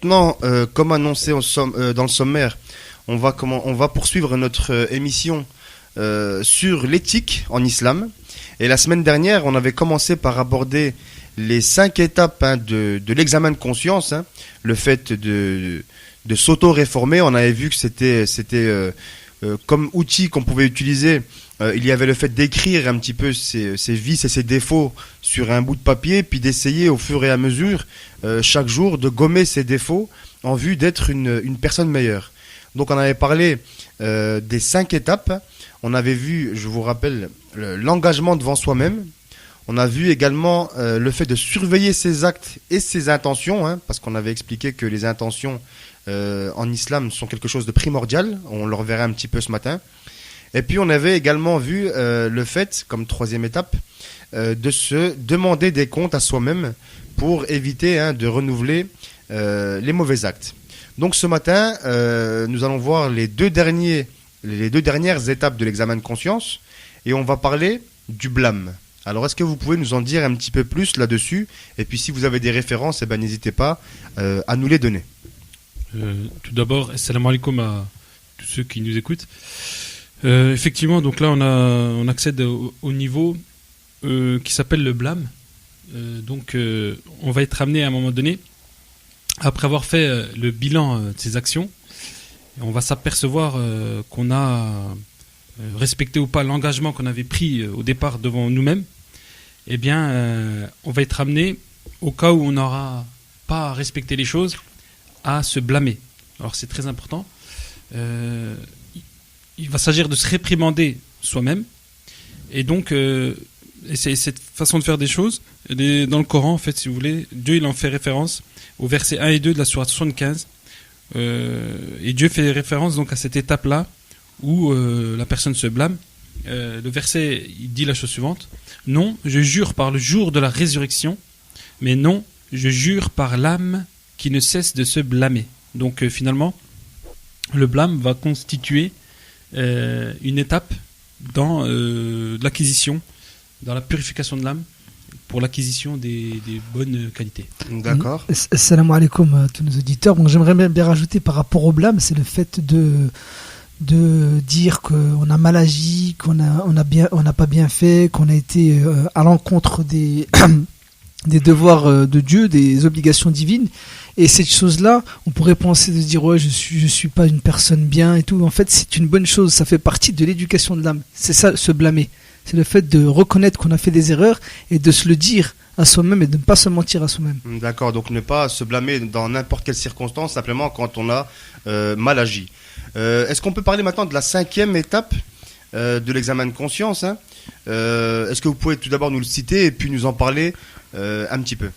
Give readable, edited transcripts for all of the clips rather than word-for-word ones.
maintenant, comme annoncé dans le sommaire, on va poursuivre notre émission sur l'éthique en islam. Et la semaine dernière, on avait commencé par aborder les 5 étapes de l'examen de conscience, le fait de s'auto-réformer. On avait vu que c'était comme outil qu'on pouvait utiliser. Il y avait le fait d'écrire un petit peu ses vices et ses défauts sur un bout de papier, puis d'essayer au fur et à mesure, chaque jour, de gommer ses défauts en vue d'être une personne meilleure. Donc on avait parlé des 5 étapes. On avait vu, je vous rappelle, l'engagement devant soi-même. On a vu également le fait de surveiller ses actes et ses intentions, parce qu'on avait expliqué que les intentions en islam sont quelque chose de primordial. On le reverra un petit peu ce matin. Et puis on avait également vu le fait, comme 3e étape, de se demander des comptes à soi-même pour éviter de renouveler les mauvais actes. Donc ce matin, nous allons voir les deux dernières étapes de l'examen de conscience et on va parler du blâme. Alors est-ce que vous pouvez nous en dire un petit peu plus là-dessus? Et puis si vous avez des références, n'hésitez pas à nous les donner. Tout d'abord, assalamu alaikum à tous ceux qui nous écoutent. Effectivement, donc là on accède au niveau qui s'appelle le blâme. Donc on va être amené à un moment donné, après avoir fait le bilan de ses actions, on va s'apercevoir qu'on a respecté ou pas l'engagement qu'on avait pris au départ devant nous-mêmes. Eh bien, on va être amené, au cas où on n'aura pas respecté les choses, à se blâmer. Alors c'est très important. Il va s'agir de se réprimander soi-même. Et donc, c'est cette façon de faire des choses. Dans le Coran, en fait, si vous voulez, Dieu il en fait référence au verset 1 et 2 de la sourate 75. Et Dieu fait référence donc à cette étape-là où la personne se blâme. Le verset, il dit la chose suivante. Non, je jure par le jour de la résurrection, mais non, je jure par l'âme qui ne cesse de se blâmer. Donc finalement, le blâme va constituer une étape dans l'acquisition, dans la purification de l'âme, pour l'acquisition des bonnes qualités. D'accord. Assalamu alaikum à tous nos auditeurs. Bon, j'aimerais bien rajouter par rapport au blâme, c'est le fait de dire qu'on a mal agi, qu'on n'a pas bien fait, qu'on a été à l'encontre des des devoirs de Dieu, des obligations divines. Et cette chose-là, on pourrait penser de se dire ouais, je suis pas une personne bien et tout. En fait, c'est une bonne chose. Ça fait partie de l'éducation de l'âme. C'est ça, se blâmer. C'est le fait de reconnaître qu'on a fait des erreurs et de se le dire à soi-même et de ne pas se mentir à soi-même. D'accord, donc ne pas se blâmer dans n'importe quelle circonstance, simplement quand on a mal agi. Est-ce qu'on peut parler maintenant de la 5e étape de l'examen de conscience, Est-ce que vous pouvez tout d'abord nous le citer et puis nous en parler un petit peu?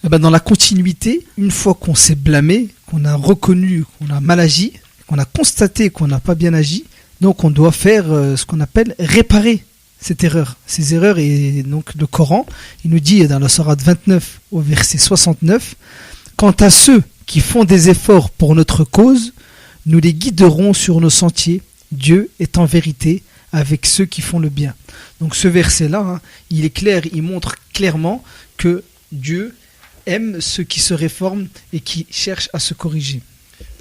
Dans la continuité, une fois qu'on s'est blâmé, qu'on a reconnu qu'on a mal agi, qu'on a constaté qu'on n'a pas bien agi, donc on doit faire ce qu'on appelle réparer cette erreur, ces erreurs. Et donc le Coran, il nous dit dans la sourate 29 au verset 69, quant à ceux qui font des efforts pour notre cause, nous les guiderons sur nos sentiers. Dieu est en vérité avec ceux qui font le bien. Donc ce verset-là, il est clair, il montre clairement que Dieu aime ceux qui se réforment et qui cherchent à se corriger.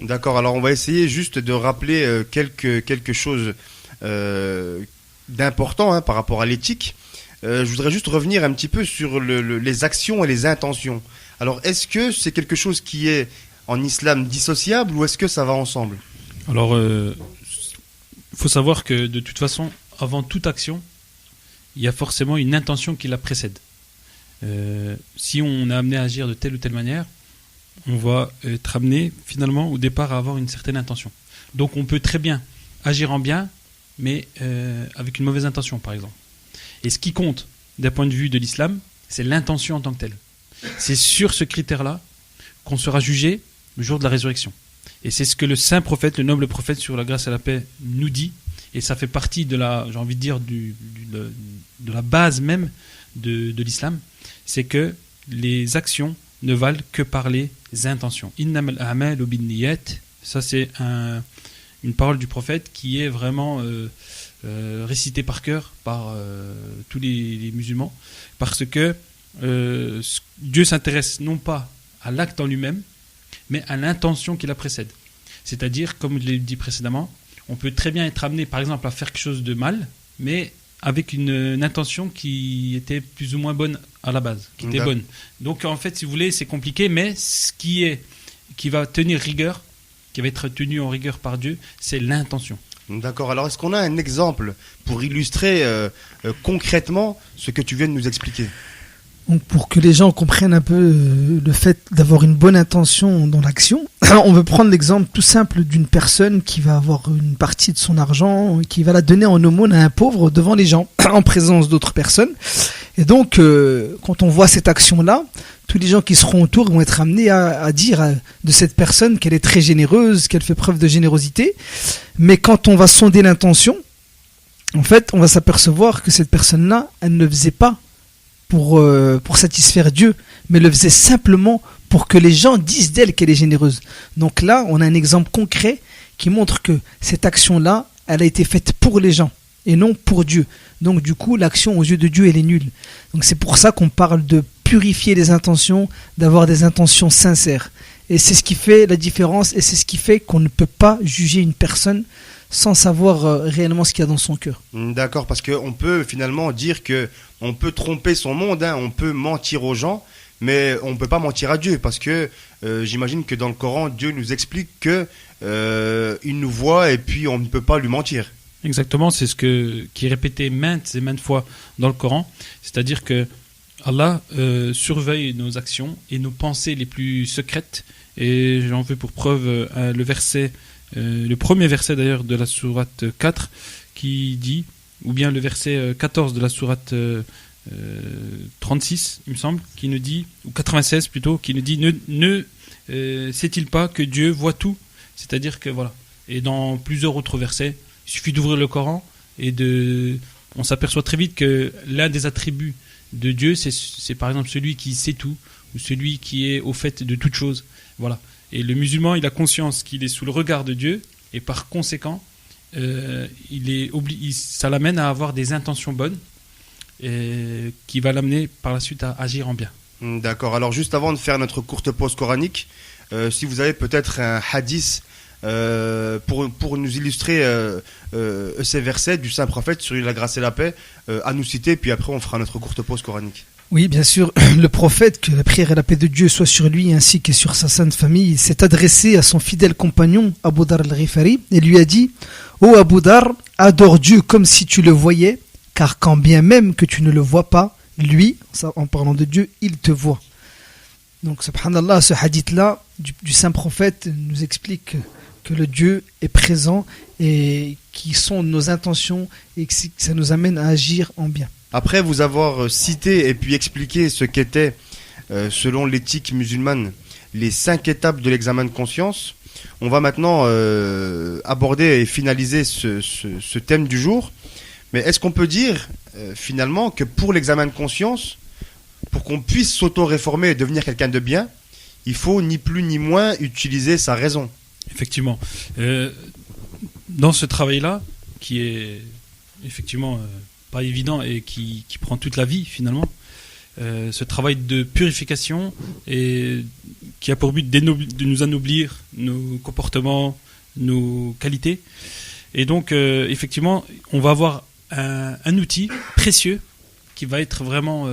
D'accord, alors on va essayer juste de rappeler quelque chose d'important par rapport à l'éthique. Je voudrais juste revenir un petit peu sur les actions et les intentions. Alors est-ce que c'est quelque chose qui est en islam dissociable ou est-ce que ça va ensemble? Alors, il faut savoir que de toute façon, avant toute action, il y a forcément une intention qui la précède. Si on est amené à agir de telle ou telle manière, on va être amené finalement au départ à avoir une certaine intention. Donc on peut très bien agir en bien, mais avec une mauvaise intention par exemple. Et ce qui compte d'un point de vue de l'islam, c'est l'intention en tant que telle. C'est sur ce critère-là qu'on sera jugé le jour de la résurrection. Et c'est ce que le saint prophète, le noble prophète sur la grâce et la paix nous dit. Et ça fait partie de la, j'ai envie de dire, de la base même de l'islam. C'est que les actions ne valent que par les intentions. Innamal a'malu binniyat. Ça c'est une parole du prophète qui est vraiment récitée par cœur par tous les musulmans, parce que Dieu s'intéresse non pas à l'acte en lui-même, mais à l'intention qui la précède. C'est-à-dire, comme je l'ai dit précédemment, on peut très bien être amené, par exemple, à faire quelque chose de mal, mais avec une intention qui était plus ou moins bonne à la base, qui était bonne. Donc, en fait, si vous voulez, c'est compliqué, mais ce qui va tenir rigueur, qui va être tenu en rigueur par Dieu, c'est l'intention. D'accord. Alors, est-ce qu'on a un exemple pour illustrer concrètement ce que tu viens de nous expliquer ? Donc pour que les gens comprennent un peu le fait d'avoir une bonne intention dans l'action, on veut prendre l'exemple tout simple d'une personne qui va avoir une partie de son argent, qui va la donner en aumône à un pauvre devant les gens, en présence d'autres personnes. Et donc, quand on voit cette action-là, tous les gens qui seront autour vont être amenés à dire de cette personne qu'elle est très généreuse, qu'elle fait preuve de générosité. Mais quand on va sonder l'intention, en fait, on va s'apercevoir que cette personne-là, elle ne faisait pas pour satisfaire Dieu, mais le faisait simplement pour que les gens disent d'elle qu'elle est généreuse. Donc là, on a un exemple concret qui montre que cette action-là, elle a été faite pour les gens et non pour Dieu. Donc du coup, l'action aux yeux de Dieu, elle est nulle. Donc c'est pour ça qu'on parle de purifier les intentions, d'avoir des intentions sincères. Et c'est ce qui fait la différence et c'est ce qui fait qu'on ne peut pas juger une personne sans savoir réellement ce qu'il y a dans son cœur. D'accord, parce qu'on peut finalement dire que on peut tromper son monde, hein, on peut mentir aux gens, mais on ne peut pas mentir à Dieu, parce que j'imagine que dans le Coran, Dieu nous explique que il nous voit et puis on ne peut pas lui mentir. Exactement, c'est ce qui est répété maintes et maintes fois dans le Coran, c'est-à-dire que Allah surveille nos actions et nos pensées les plus secrètes, et j'en veux pour preuve le premier verset d'ailleurs de la sourate 4 qui dit, ou bien le verset 14 de la sourate 36, il me semble, qui nous dit, ou 96 plutôt, qui nous dit sait-il pas que Dieu voit tout? C'est-à-dire que voilà. Et dans plusieurs autres versets, il suffit d'ouvrir le Coran et on s'aperçoit très vite que l'un des attributs de Dieu, c'est par exemple celui qui sait tout, ou celui qui est au fait de toutes choses. Voilà. Et le musulman, il a conscience qu'il est sous le regard de Dieu, et par conséquent, ça l'amène à avoir des intentions bonnes, qui va l'amener par la suite à agir en bien. D'accord. Alors juste avant de faire notre courte pause coranique, si vous avez peut-être un hadith pour nous illustrer ces versets du saint prophète sur la grâce et la paix, à nous citer, puis après on fera notre courte pause coranique. Oui, bien sûr, le prophète, que la prière et la paix de Dieu soient sur lui ainsi que sur sa sainte famille, s'est adressé à son fidèle compagnon Abu Dar al-Ghifari et lui a dit: Ô Abu Dar, adore Dieu comme si tu le voyais, car quand bien même que tu ne le vois pas, lui, en parlant de Dieu, il te voit. Donc, subhanallah, ce hadith-là du saint prophète nous explique que le Dieu est présent et qui sont nos intentions et que ça nous amène à agir en bien. Après vous avoir cité et puis expliqué ce qu'étaient, selon l'éthique musulmane, les 5 étapes de l'examen de conscience, on va maintenant aborder et finaliser ce thème du jour. Mais est-ce qu'on peut dire finalement que pour l'examen de conscience, pour qu'on puisse s'auto-réformer et devenir quelqu'un de bien, il faut ni plus ni moins utiliser sa raison? Effectivement. Dans ce travail-là, qui est effectivement pas évident et qui prend toute la vie finalement, ce travail de purification et qui a pour but de nous anoblir nos comportements, nos qualités. Et donc effectivement, on va avoir un outil précieux qui va être vraiment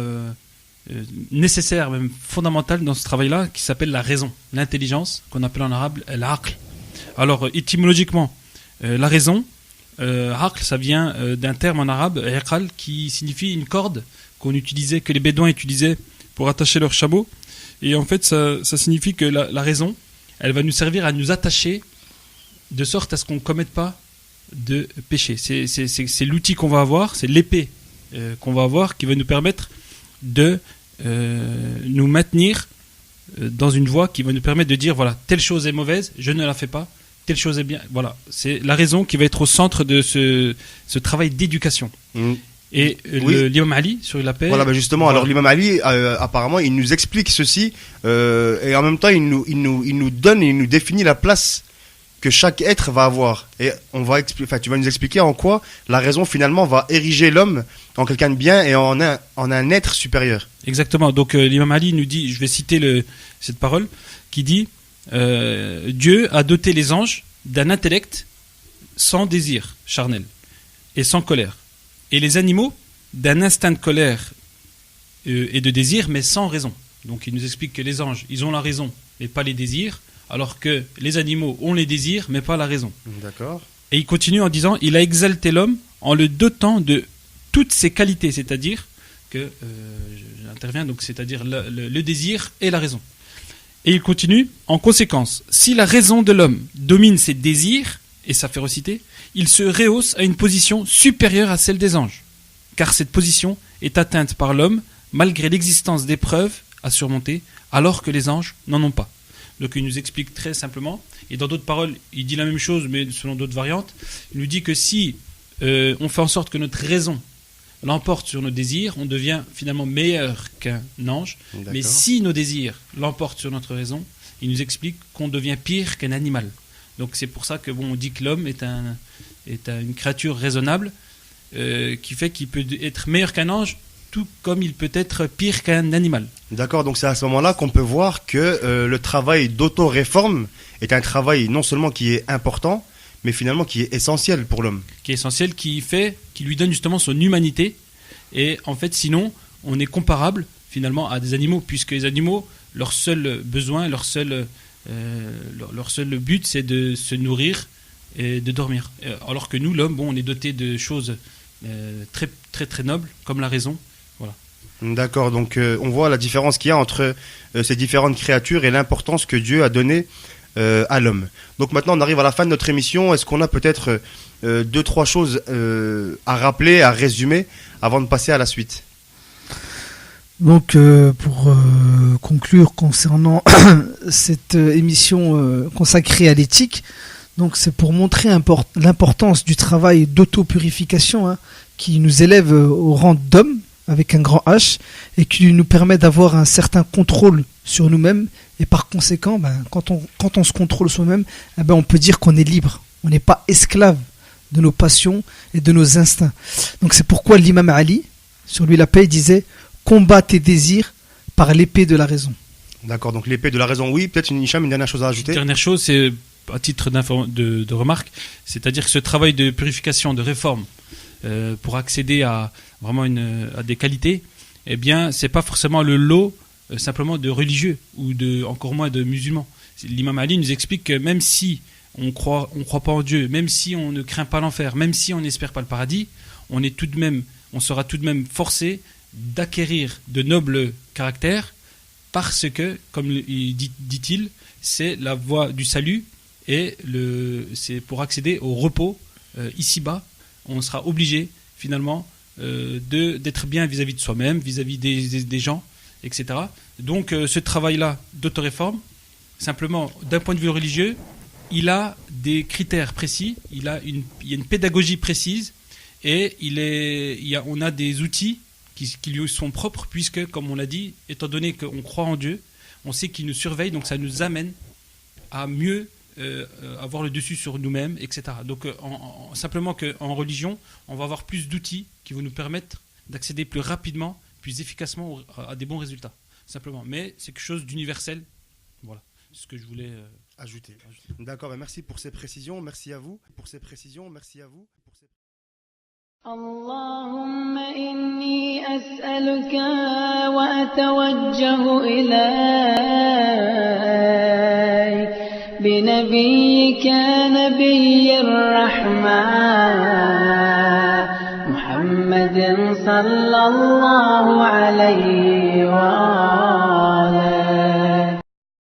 nécessaire, même fondamental dans ce travail-là, qui s'appelle la raison, l'intelligence, qu'on appelle en arabe l'aql. Alors étymologiquement, la raison, aql, ça vient d'un terme en arabe, iqal, qui signifie une corde que les bédouins utilisaient pour attacher leur chameau. Et en fait, ça signifie que la raison, elle va nous servir à nous attacher de sorte à ce qu'on ne commette pas de péché. C'est l'outil qu'on va avoir, c'est l'épée qu'on va avoir qui va nous permettre de nous maintenir dans une voie qui va nous permettre de dire voilà, telle chose est mauvaise, je ne la fais pas, telle chose est bien. Voilà, c'est la raison qui va être au centre de ce travail d'éducation. Et l'imam Ali sur la paix. Voilà, justement. Alors l'imam Ali, apparemment, il nous explique ceci et en même temps, il nous donne et il nous définit la place que chaque être va avoir. Et tu vas nous expliquer en quoi la raison finalement va ériger l'homme en quelqu'un de bien et en un être supérieur. Exactement. Donc l'imam Ali nous dit, je vais citer cette parole qui dit Dieu a doté les anges d'un intellect sans désir charnel et sans colère. Et les animaux d'un instinct de colère et de désir, mais sans raison. Donc il nous explique que les anges, ils ont la raison, mais pas les désirs, alors que les animaux ont les désirs, mais pas la raison. D'accord. Et il continue en disant, il a exalté l'homme en le dotant de toutes ses qualités, c'est-à-dire que, j'interviens, donc c'est-à-dire le désir et la raison. Et il continue, en conséquence, si la raison de l'homme domine ses désirs et sa férocité, il se rehausse à une position supérieure à celle des anges, car cette position est atteinte par l'homme malgré l'existence d'épreuves à surmonter, alors que les anges n'en ont pas. Donc il nous explique très simplement, et dans d'autres paroles, il dit la même chose, mais selon d'autres variantes. Il nous dit que si on fait en sorte que notre raison l'emporte sur nos désirs, on devient finalement meilleur qu'un ange. D'accord. Mais si nos désirs l'emportent sur notre raison, il nous explique qu'on devient pire qu'un animal. Donc c'est pour ça que on dit que l'homme est une créature raisonnable, qui fait qu'il peut être meilleur qu'un ange, tout comme il peut être pire qu'un animal. D'accord, donc c'est à ce moment-là qu'on peut voir que le travail d'auto-réforme est un travail non seulement qui est important, mais finalement qui est essentiel pour l'homme. Qui est essentiel, qui lui donne justement son humanité. Et en fait, sinon, on est comparable finalement à des animaux, puisque les animaux, leur seul besoin, leur seul but, c'est de se nourrir et de dormir. Alors que nous, l'homme, on est doté de choses très, très, très nobles, comme la raison. Voilà. D'accord, donc on voit la différence qu'il y a entre ces différentes créatures et l'importance que Dieu a donnée à l'homme. Donc maintenant on arrive à la fin de notre émission. Est-ce qu'on a peut-être 2-3 choses à rappeler, à résumer avant de passer à la suite? Donc pour conclure concernant cette émission consacrée à l'éthique, donc c'est pour montrer l'importance du travail d'auto-purification, qui nous élève au rang d'homme avec un grand H et qui nous permet d'avoir un certain contrôle sur nous-mêmes, et par conséquent, quand on se contrôle soi-même, on peut dire qu'on est libre, on n'est pas esclave de nos passions et de nos instincts. Donc c'est pourquoi l'imam Ali, sur lui la paix, disait: combat tes désirs par l'épée de la raison. D'accord, donc l'épée de la raison, oui. Peut-être Hicham, une dernière chose à ajouter. Dernière chose, c'est à titre de remarque, c'est-à-dire que ce travail de purification, de réforme, pour accéder à vraiment à des qualités, eh bien, c'est pas forcément le lot simplement de religieux ou encore moins de musulmans. L'imam Ali nous explique que même si on croit pas en Dieu, même si on ne craint pas l'enfer, même si on n'espère pas le paradis, on sera tout de même forcé d'acquérir de nobles caractères, parce que, comme dit-il, c'est la voie du salut et c'est pour accéder au repos ici-bas. On sera obligé finalement d'être bien vis-à-vis de soi-même, vis-à-vis des gens, etc. Donc ce travail-là d'autoréforme, simplement d'un point de vue religieux, il a des critères précis, il y a une pédagogie précise, et on a des outils qui lui sont propres, puisque, comme on l'a dit, étant donné qu'on croit en Dieu, on sait qu'il nous surveille, donc ça nous amène à mieux avoir le dessus sur nous-mêmes, etc. Donc simplement qu'en religion, on va avoir plus d'outils qui vont nous permettre d'accéder plus rapidement, plus efficacement à des bons résultats. Simplement. Mais c'est quelque chose d'universel. Voilà, c'est ce que je voulais ajouter. D'accord, merci pour ces précisions, merci à vous. اللهم إني أسألك وأتوجه إليك بنبيك نبي الرحمة محمد صلى الله عليه وآله